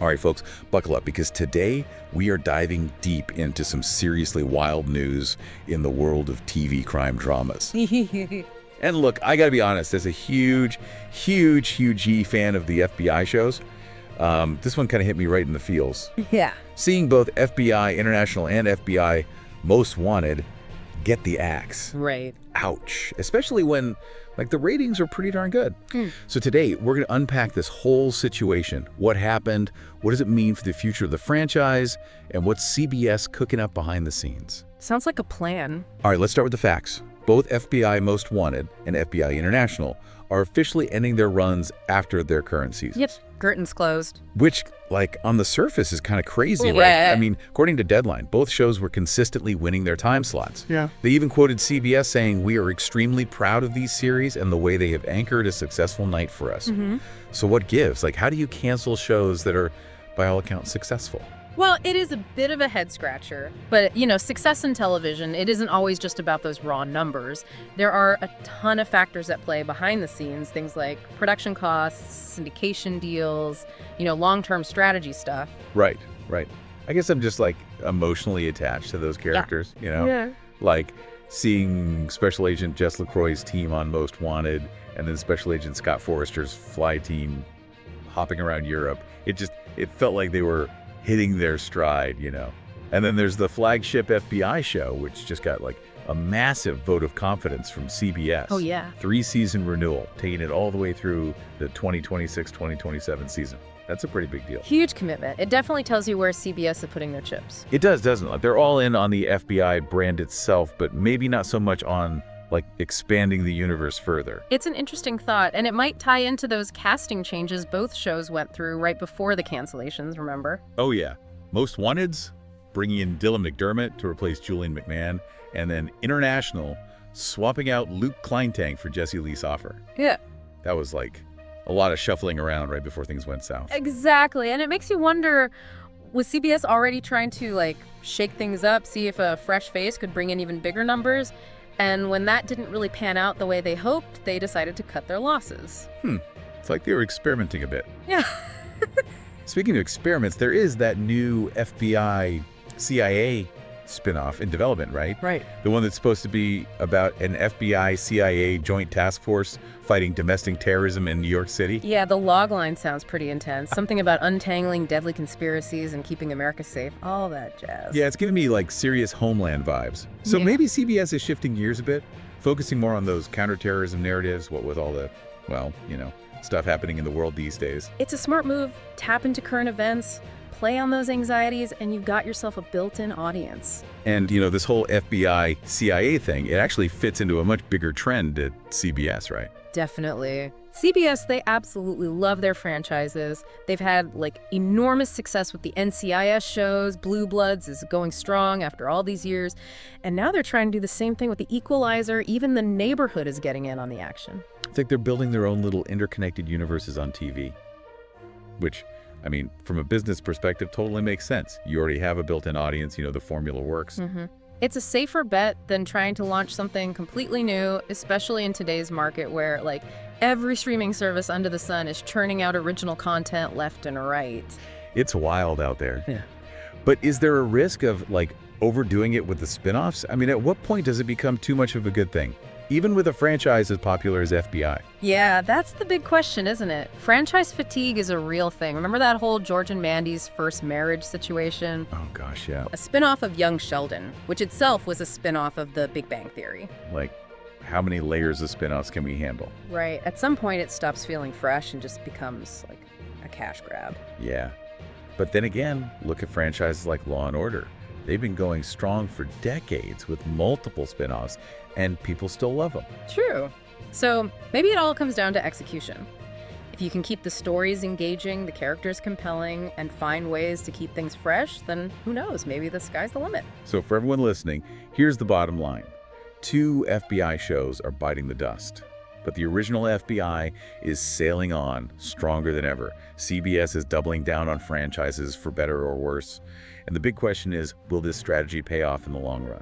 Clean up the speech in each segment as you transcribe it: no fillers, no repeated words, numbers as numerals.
All right, folks, buckle up because today we are diving deep into some seriously wild news in the world of TV crime dramas. And look, I gotta be honest, as a huge fan of the FBI shows, this one kind of hit me right in the feels. Yeah. Seeing both FBI International and FBI Most Wanted get the axe. Right. Ouch. Especially when, the ratings are pretty darn good. So today, we're going to unpack this whole situation. What happened? What does it mean for the future of the franchise? And what's CBS cooking up behind the scenes? Sounds like a plan. All right, let's start with the facts. Both FBI Most Wanted and FBI International are officially ending their runs after their current seasons. Yep. Curtains closed. Which, on the surface is kind of crazy, right? Yeah. I mean, according to Deadline, both shows were consistently winning their time slots. Yeah. They even quoted CBS saying, "We are extremely proud of these series and the way they have anchored a successful night for us." So what gives? How do you cancel shows that are, by all accounts, successful? Well, it is a bit of a head scratcher, but success in television, it isn't always just about those raw numbers. There are a ton of factors at play behind the scenes, things like production costs, syndication deals, long-term strategy stuff. Right. I guess I'm just emotionally attached to those characters, Yeah. Like seeing Special Agent Jess LaCroix's team on Most Wanted and then Special Agent Scott Forrester's fly team hopping around Europe. It felt like they were hitting their stride, And then there's the Flagship FBI show, which just got a massive vote of confidence from CBS. Oh, yeah. 3-season renewal, taking it all the way through the 2026-2027 season. That's a pretty big deal. Huge commitment. It definitely tells you where CBS is putting their chips. It does, doesn't it? They're all in on the FBI brand itself, but maybe not so much on expanding the universe further. It's an interesting thought, and it might tie into those casting changes both shows went through right before the cancellations, remember? Oh yeah. Most Wanted's bringing in Dylan McDermott to replace Julian McMahon, and then International swapping out Luke Kleintank for Jesse Lee Soffer. Yeah. That was a lot of shuffling around right before things went south. Exactly, and it makes you wonder, was CBS already trying to shake things up, see if a fresh face could bring in even bigger numbers? And when that didn't really pan out the way they hoped, they decided to cut their losses. It's like they were experimenting a bit. Yeah. Speaking of experiments, there is that new FBI CIA spinoff in development, right? Right. The one that's supposed to be about an FBI CIA joint task force fighting domestic terrorism in New York City. Yeah, the logline sounds pretty intense. Something about untangling deadly conspiracies and keeping America safe. All that jazz. Yeah, it's giving me serious Homeland vibes. So Yeah. maybe CBS is shifting gears a bit, focusing more on those counterterrorism narratives, what with all the, stuff happening in the world these days. It's a smart move. Tap into current events, play on those anxieties, and you've got yourself a built-in audience. And, this whole FBI CIA thing, it actually fits into a much bigger trend at CBS, right? Definitely. CBS, they absolutely love their franchises. They've had enormous success with the NCIS shows. Blue Bloods is going strong after all these years. And now they're trying to do the same thing with the Equalizer. Even The Neighborhood is getting in on the action. It's like they're building their own little interconnected universes on TV. Which, from a business perspective, totally makes sense. You already have a built-in audience, the formula works. It's a safer bet than trying to launch something completely new, especially in today's market where every streaming service under the sun is churning out original content left and right. It's wild out there. Yeah. But is there a risk of overdoing it with the spin-offs? At what point does it become too much of a good thing? Even with a franchise as popular as FBI. Yeah, that's the big question, isn't it? Franchise fatigue is a real thing. Remember that whole George and Mandy's first marriage situation? Oh gosh, yeah. A spin-off of Young Sheldon, which itself was a spin-off of The Big Bang Theory. How many layers of spin-offs can we handle? Right. At some point, it stops feeling fresh and just becomes a cash grab. Yeah. But then again, look at franchises like Law and Order. They've been going strong for decades with multiple spin-offs, and people still love them. True. So maybe it all comes down to execution. If you can keep the stories engaging, the characters compelling, and find ways to keep things fresh, then who knows, maybe the sky's the limit. So for everyone listening, here's the bottom line. 2 FBI shows are biting the dust. But the original FBI is sailing on, stronger than ever. CBS is doubling down on franchises for better or worse. And the big question is, will this strategy pay off in the long run?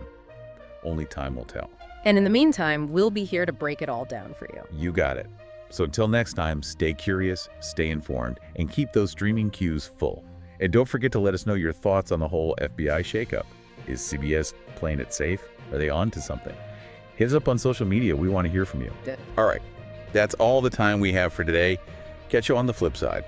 Only time will tell. And in the meantime, we'll be here to break it all down for you. You got it. So until next time, stay curious, stay informed, and keep those streaming queues full. And don't forget to let us know your thoughts on the whole FBI shakeup. Is CBS playing it safe? Are they on to something? Hit us up on social media. We want to hear from you. All right, that's all the time we have for today. Catch you on the flip side.